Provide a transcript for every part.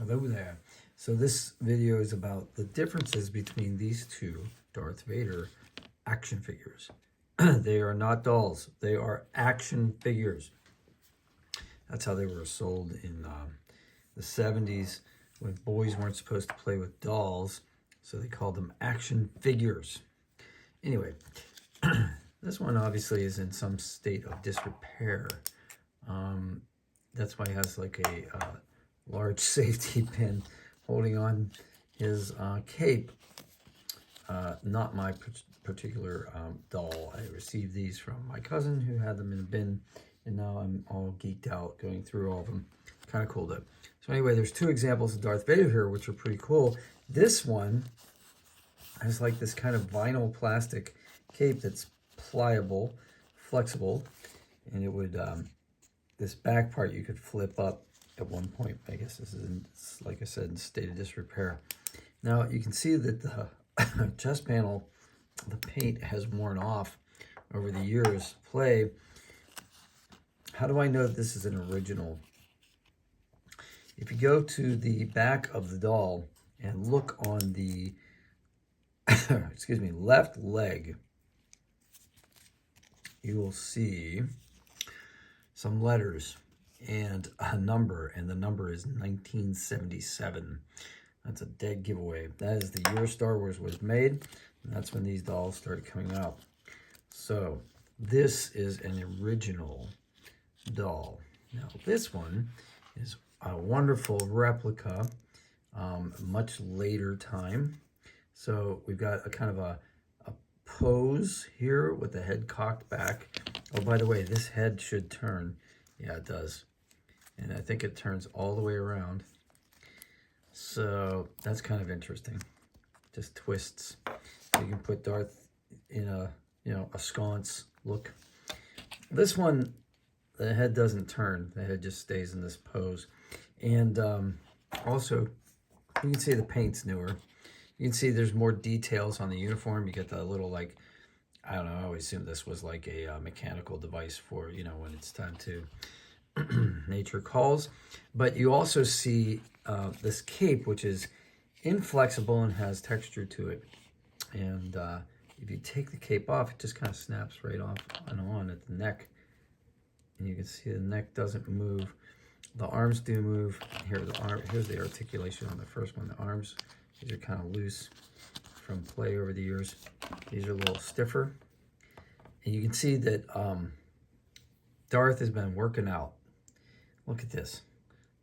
Hello there. So this video is about the differences between these two Darth Vader action figures. They are not dolls. They are action figures. That's how they were sold in the 70s when boys weren't supposed to play with dolls. So they called them action figures. Anyway, this one obviously is in some state of disrepair. That's why he has like a large safety pin holding on his cape. Not my particular doll. I received these from my cousin who had them in a bin, and now I'm all geeked out going through all of them. Kind of cool though. So anyway, there's two examples of Darth Vader here, which are pretty cool. This one has like this kind of vinyl plastic cape that's pliable, flexible, and it would, this back part you could flip up at one point. I guess this is, like I said, in state of disrepair. Now you can see that the chest panel, the paint has worn off over the years of play. How do I know that this is an original? If you go to the back of the doll and look on the excuse me, left leg, you will see some letters and a number, and the number is 1977. That's a dead giveaway. That is the year Star Wars was made, and that's when these dolls started coming out. So this is an original doll. Now this one is a wonderful replica, much later time. So we've got a kind of a pose here with the head cocked back. Oh, by the way, this head should turn. Yeah, it does. And I think it turns all the way around. So that's kind of interesting. Just twists. You can put Darth in a, a sconce look. This one, the head doesn't turn. The head just stays in this pose. And also, you can see the paint's newer. You can see there's more details on the uniform. You get the little, like, I don't know, I always assume this was like a mechanical device for, when it's time to nature calls. But you also see this cape, which is inflexible and has texture to it. And if you take the cape off, it just kind of snaps right off and on at the neck. And you can see the neck doesn't move. The arms do move. Here's the articulation on the first one. The arms, these are kind of loose from play over the years. These are a little stiffer. And you can see that Darth has been working out. Look at this.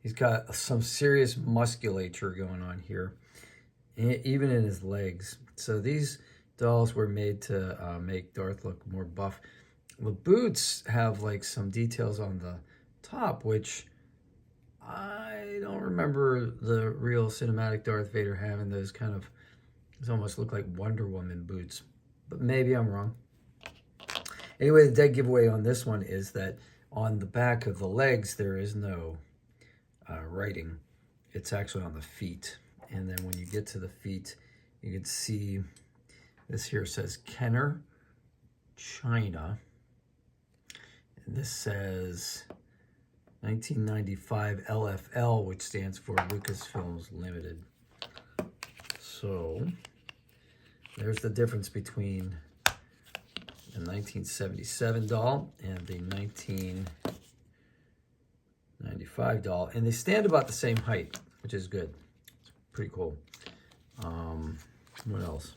He's got some serious musculature going on here, even in his legs. So these dolls were made to make Darth look more buff. The boots have like some details on the top, which I don't remember the real cinematic Darth Vader having those kind of, these almost look like Wonder Woman boots, but maybe I'm wrong. Anyway, the dead giveaway on this one is that on the back of the legs, there is no writing. It's actually on the feet. And then when you get to the feet, you can see this here says Kenner, China. And this says 1995 LFL, which stands for Lucasfilms Limited. So there's the difference between the 1977 doll and the 1995 doll. And they stand about the same height, which is good. It's pretty cool. What else?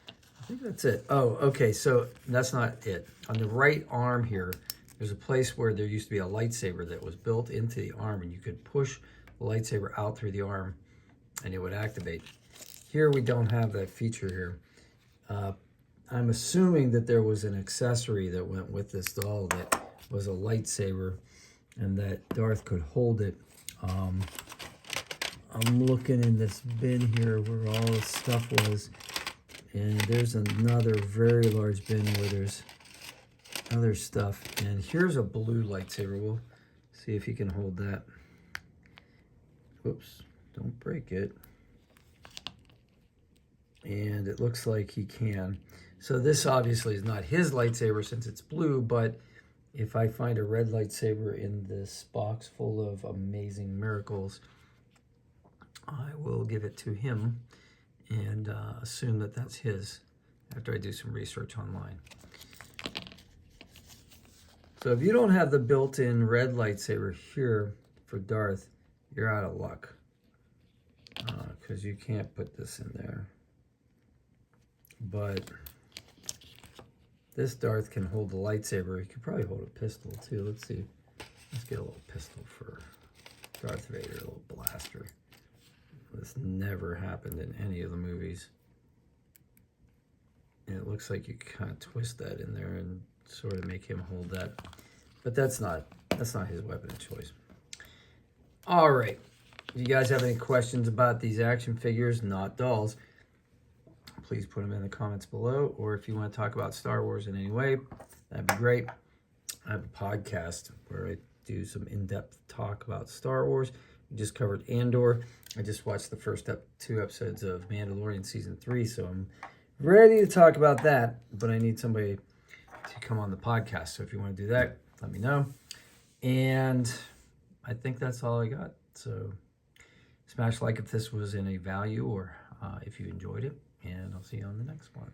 I think that's it. Oh, okay, so that's not it. On the right arm here, there's a place where there used to be a lightsaber that was built into the arm, and you could push the lightsaber out through the arm and it would activate. Here we don't have that feature here. I'm assuming that there was an accessory that went with this doll that was a lightsaber and that Darth could hold it. I'm looking in this bin here where all the stuff was, and there's another very large bin where there's other stuff. And here's a blue lightsaber. We'll see if he can hold that. Whoops, don't break it. And it looks like he can. So this obviously is not his lightsaber since it's blue, but if I find a red lightsaber in this box full of amazing miracles, I will give it to him and assume that that's his after I do some research online. So if you don't have the built-in red lightsaber here for Darth, you're out of luck. Because you can't put this in there. But this Darth can hold the lightsaber. He could probably hold a pistol too. Let's see. Let's get a little pistol for Darth Vader, a little blaster. This never happened in any of the movies. And it looks like you kind of twist that in there and sort of make him hold that. But that's not his weapon of choice. All right. If you guys have any questions about these action figures, not dolls, please put them in the comments below. Or if you want to talk about Star Wars in any way, that'd be great. I have a podcast where I do some in-depth talk about Star Wars. We just covered Andor. I just watched the first 2 episodes of Mandalorian Season 3, so I'm ready to talk about that. But I need somebody to come on the podcast. So if you want to do that, let me know. And I think that's all I got. So smash like if this was in a value or if you enjoyed it. And I'll see you on the next one.